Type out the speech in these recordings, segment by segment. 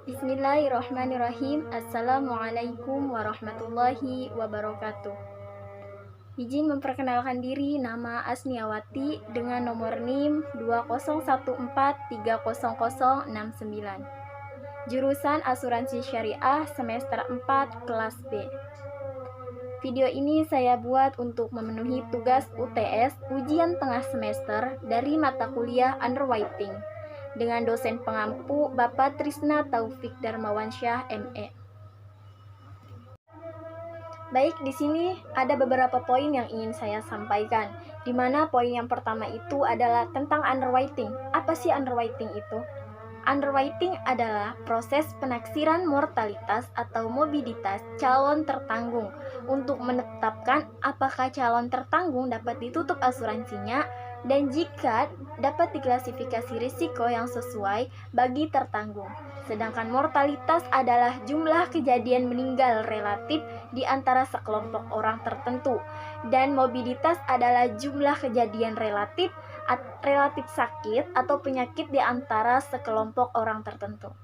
Bismillahirrahmanirrahim. Assalamualaikum warahmatullahi wabarakatuh. Izin memperkenalkan diri, nama Asniawati dengan nomor NIM 2014300069. Jurusan Asuransi Syariah semester 4 kelas B. Video ini saya buat untuk memenuhi tugas UTS ujian tengah semester dari mata kuliah Underwriting dengan dosen pengampu Bapak Trisna Taufik Darmawansyah ME. Baik, di sini ada beberapa poin yang ingin saya sampaikan. Di mana poin yang pertama itu adalah tentang underwriting. Apa sih underwriting itu? Underwriting adalah proses penaksiran mortalitas atau mobilitas calon tertanggung untuk menetapkan apakah calon tertanggung dapat ditutup asuransinya dan jika dapat diklasifikasi risiko yang sesuai bagi tertanggung. Sedangkan mortalitas adalah jumlah kejadian meninggal relatif di antara sekelompok orang tertentu dan mobilitas adalah jumlah kejadian relatif sakit atau penyakit di antara sekelompok orang tertentu.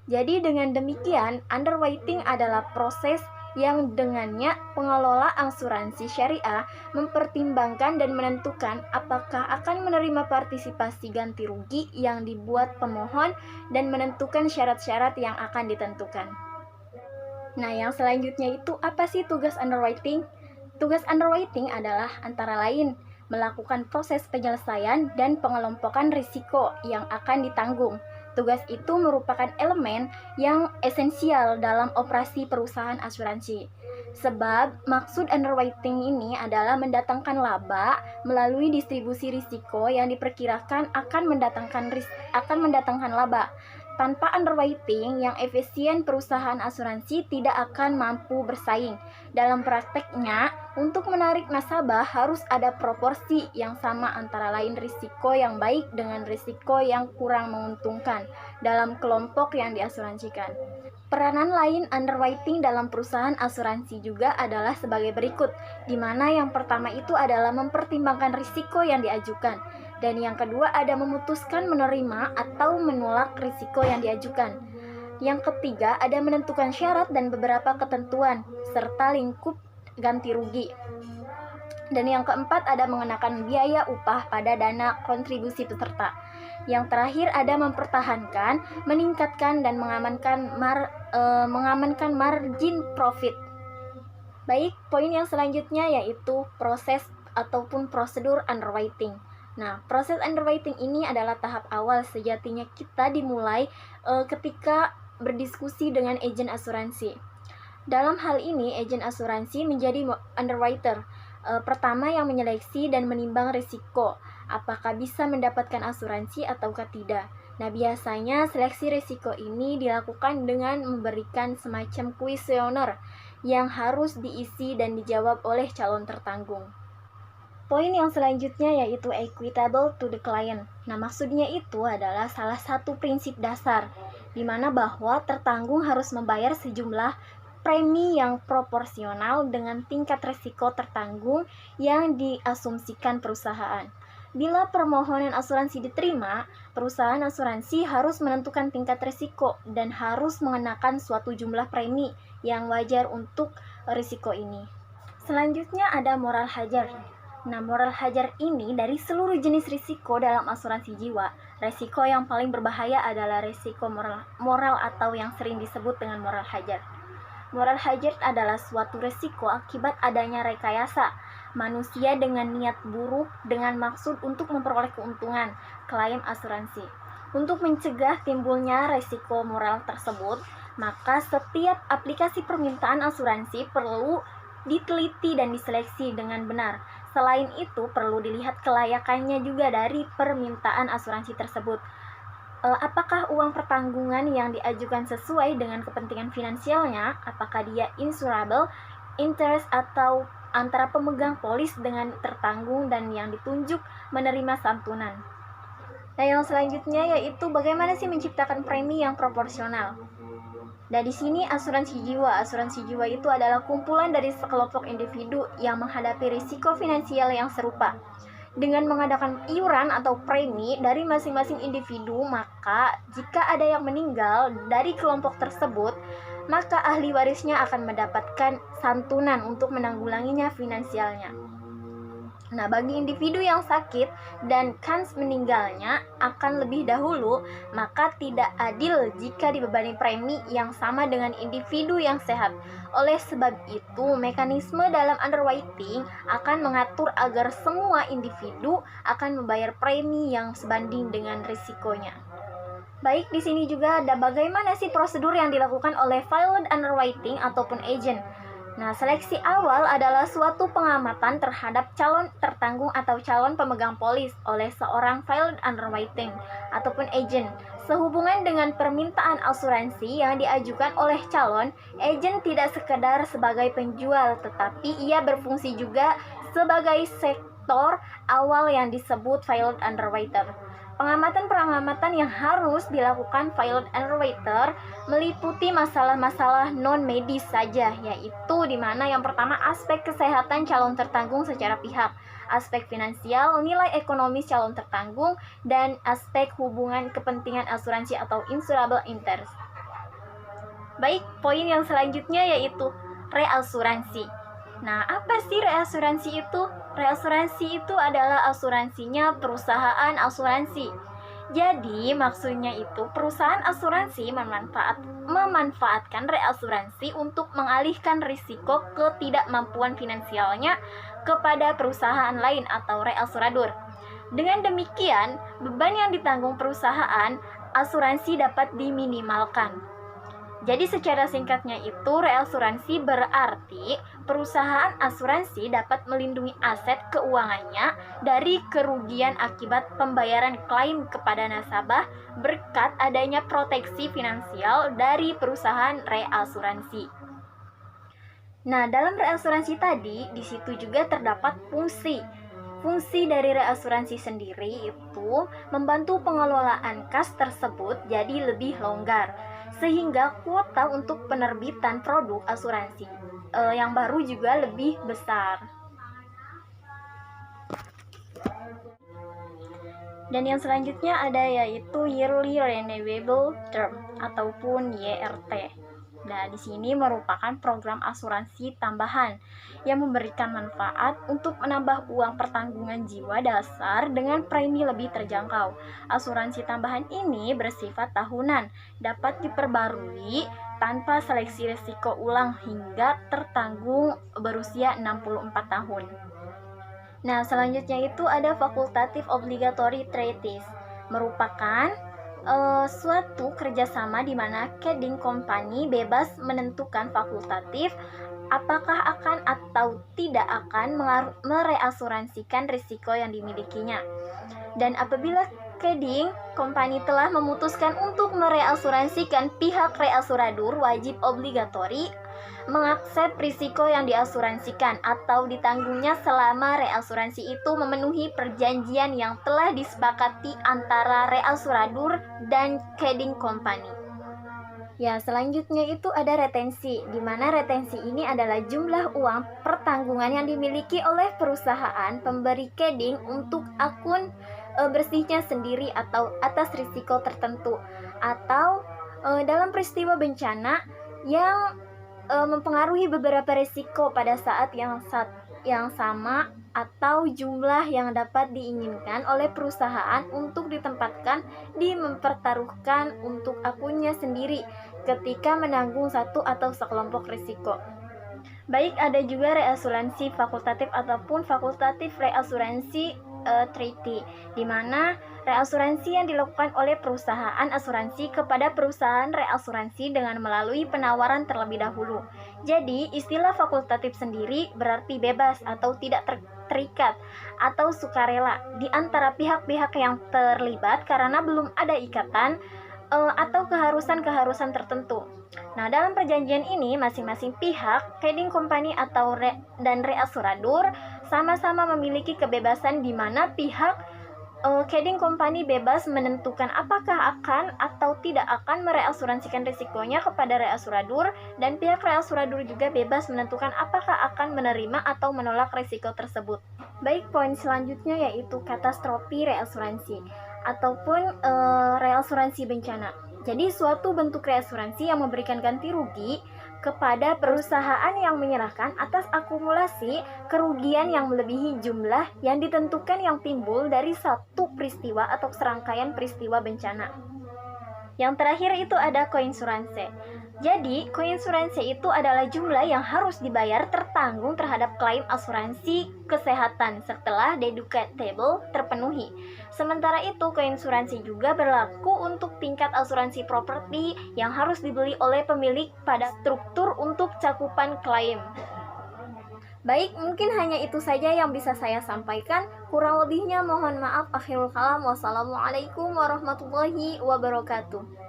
Jadi dengan demikian, underwriting adalah proses yang dengannya pengelola asuransi syariah mempertimbangkan dan menentukan apakah akan menerima partisipasi ganti rugi yang dibuat pemohon dan menentukan syarat-syarat yang akan ditentukan. Nah, yang selanjutnya itu apa sih tugas underwriting? Tugas underwriting adalah antara lain melakukan proses penyelesaian dan pengelompokan risiko yang akan ditanggung. Tugas itu merupakan elemen yang esensial dalam operasi perusahaan asuransi. Sebab maksud underwriting ini adalah mendatangkan laba melalui distribusi risiko yang diperkirakan akan mendatangkan laba. Tanpa underwriting yang efisien, perusahaan asuransi tidak akan mampu bersaing. Dalam prakteknya, untuk menarik nasabah harus ada proporsi yang sama antara lain risiko yang baik dengan risiko yang kurang menguntungkan dalam kelompok yang diasuransikan. Peranan lain underwriting dalam perusahaan asuransi juga adalah sebagai berikut, di mana yang pertama itu adalah mempertimbangkan risiko yang diajukan. Dan yang kedua ada memutuskan menerima atau menolak risiko yang diajukan. Yang ketiga ada menentukan syarat dan beberapa ketentuan serta lingkup ganti rugi. Dan yang keempat ada mengenakan biaya upah pada dana kontribusi peserta. Yang terakhir ada mempertahankan, meningkatkan dan mengamankan margin profit. Baik, poin yang selanjutnya yaitu proses ataupun prosedur underwriting. Nah, proses underwriting ini adalah tahap awal sejatinya kita dimulai ketika berdiskusi dengan agen asuransi. Dalam hal ini, agen asuransi menjadi underwriter. Pertama yang menyeleksi dan menimbang risiko, apakah bisa mendapatkan asuransi ataukah tidak. Nah, biasanya seleksi risiko ini dilakukan dengan memberikan semacam kuesioner yang harus diisi dan dijawab oleh calon tertanggung. Poin yang selanjutnya yaitu equitable to the client. Nah, maksudnya itu adalah salah satu prinsip dasar, di mana bahwa tertanggung harus membayar sejumlah premi yang proporsional dengan tingkat risiko tertanggung yang diasumsikan perusahaan. Bila permohonan asuransi diterima, perusahaan asuransi harus menentukan tingkat risiko dan harus mengenakan suatu jumlah premi yang wajar untuk risiko ini. Selanjutnya ada moral hazard. Nah, moral hazard ini dari seluruh jenis risiko dalam asuransi jiwa, risiko yang paling berbahaya adalah risiko moral atau yang sering disebut dengan moral hazard. Moral hazard adalah suatu risiko akibat adanya rekayasa manusia dengan niat buruk dengan maksud untuk memperoleh keuntungan klaim asuransi. Untuk mencegah timbulnya risiko moral tersebut, maka setiap aplikasi permintaan asuransi perlu diteliti dan diseleksi dengan benar. Selain itu, perlu dilihat kelayakannya juga dari permintaan asuransi tersebut. Apakah uang pertanggungan yang diajukan sesuai dengan kepentingan finansialnya? Apakah dia insurable, interest atau antara pemegang polis dengan tertanggung dan yang ditunjuk menerima santunan. Nah, yang selanjutnya yaitu bagaimana sih menciptakan premi yang proporsional. Nah, di sini asuransi jiwa. Asuransi jiwa itu adalah kumpulan dari sekelompok individu yang menghadapi risiko finansial yang serupa. Dengan mengadakan iuran atau premi dari masing-masing individu, maka jika ada yang meninggal dari kelompok tersebut, maka ahli warisnya akan mendapatkan santunan untuk menanggulanginya finansialnya. Nah, bagi individu yang sakit dan kans meninggalnya akan lebih dahulu, maka tidak adil jika dibebani premi yang sama dengan individu yang sehat. Oleh sebab itu, mekanisme dalam underwriting akan mengatur agar semua individu akan membayar premi yang sebanding dengan risikonya. Baik, di sini juga ada bagaimana sih prosedur yang dilakukan oleh filed underwriting ataupun agent. Nah, seleksi awal adalah suatu pengamatan terhadap calon tertanggung atau calon pemegang polis oleh seorang filed underwriting ataupun agent. Sehubungan dengan permintaan asuransi yang diajukan oleh calon, agent tidak sekedar sebagai penjual, tetapi ia berfungsi juga sebagai sektor awal yang disebut filed underwriter. Pengamatan-pengamatan yang harus dilakukan filed underwriter meliputi masalah-masalah non-medis saja, yaitu di mana yang pertama aspek kesehatan calon tertanggung secara pihak, aspek finansial, nilai ekonomis calon tertanggung, dan aspek hubungan kepentingan asuransi atau insurable interest. Baik, poin yang selanjutnya yaitu reasuransi. Nah, apa sih reasuransi itu? Reasuransi itu adalah asuransinya perusahaan asuransi. Jadi, maksudnya itu perusahaan asuransi memanfaatkan reasuransi untuk mengalihkan risiko ketidakmampuan finansialnya kepada perusahaan lain atau reasuradur. Dengan demikian, beban yang ditanggung perusahaan asuransi dapat diminimalkan. Jadi secara singkatnya itu, reasuransi berarti perusahaan asuransi dapat melindungi aset keuangannya dari kerugian akibat pembayaran klaim kepada nasabah berkat adanya proteksi finansial dari perusahaan reasuransi. Nah, dalam reasuransi tadi, di situ juga terdapat fungsi. Fungsi dari reasuransi sendiri itu membantu pengelolaan kas tersebut jadi lebih longgar, sehingga kuota untuk penerbitan produk asuransi yang baru juga lebih besar. Dan yang selanjutnya ada yaitu Yearly Renewable Term ataupun YRT. Nah, di sini merupakan program asuransi tambahan yang memberikan manfaat untuk menambah uang pertanggungan jiwa dasar dengan premi lebih terjangkau. Asuransi tambahan ini bersifat tahunan, dapat diperbarui tanpa seleksi risiko ulang hingga tertanggung berusia 64 tahun. Nah, selanjutnya itu ada Facultative Obligatory Treaties, merupakan suatu kerjasama di mana trading company bebas menentukan fakultatif apakah akan atau tidak akan mereasuransikan risiko yang dimilikinya. Dan apabila trading company telah memutuskan untuk mereasuransikan, pihak reasuradur wajib obligatori mengaksep risiko yang diasuransikan atau ditanggungnya selama reasuransi itu memenuhi perjanjian yang telah disepakati antara reasuradur dan trading company. Ya, selanjutnya itu ada retensi, di mana retensi ini adalah jumlah uang pertanggungan yang dimiliki oleh perusahaan pemberi trading untuk akun bersihnya sendiri atau atas risiko tertentu, atau dalam peristiwa bencana yang mempengaruhi beberapa risiko pada saat yang sama atau jumlah yang dapat diinginkan oleh perusahaan untuk ditempatkan mempertaruhkan untuk akunnya sendiri ketika menanggung satu atau sekelompok risiko. Baik, ada juga reasuransi fakultatif ataupun fakultatif reasuransi treaty, di mana reasuransi yang dilakukan oleh perusahaan asuransi kepada perusahaan reasuransi dengan melalui penawaran terlebih dahulu. Jadi, istilah fakultatif sendiri berarti bebas atau tidak terikat atau sukarela di antara pihak-pihak yang terlibat karena belum ada ikatan atau keharusan-keharusan tertentu. Nah, dalam perjanjian ini masing-masing pihak, trading company atau dan reasuradur sama-sama memiliki kebebasan di mana pihak trading company bebas menentukan apakah akan atau tidak akan mereasuransikan risikonya kepada reasuradur, dan pihak reasuradur juga bebas menentukan apakah akan menerima atau menolak risiko tersebut. Baik, poin selanjutnya yaitu katastrofi reasuransi ataupun reasuransi bencana. Jadi suatu bentuk reasuransi yang memberikan ganti rugi kepada perusahaan yang menyerahkan atas akumulasi kerugian yang melebihi jumlah yang ditentukan yang timbul dari satu peristiwa atau serangkaian peristiwa bencana. Yang terakhir itu ada koinsuransi. Jadi, koinsuransi itu adalah jumlah yang harus dibayar tertanggung terhadap klaim asuransi kesehatan setelah deductible terpenuhi. Sementara itu, koinsuransi juga berlaku untuk tingkat asuransi properti yang harus dibeli oleh pemilik pada struktur untuk cakupan klaim. Baik, mungkin hanya itu saja yang bisa saya sampaikan. Kurang lebihnya mohon maaf. Akhirul kalam. Wassalamualaikum warahmatullahi wabarakatuh.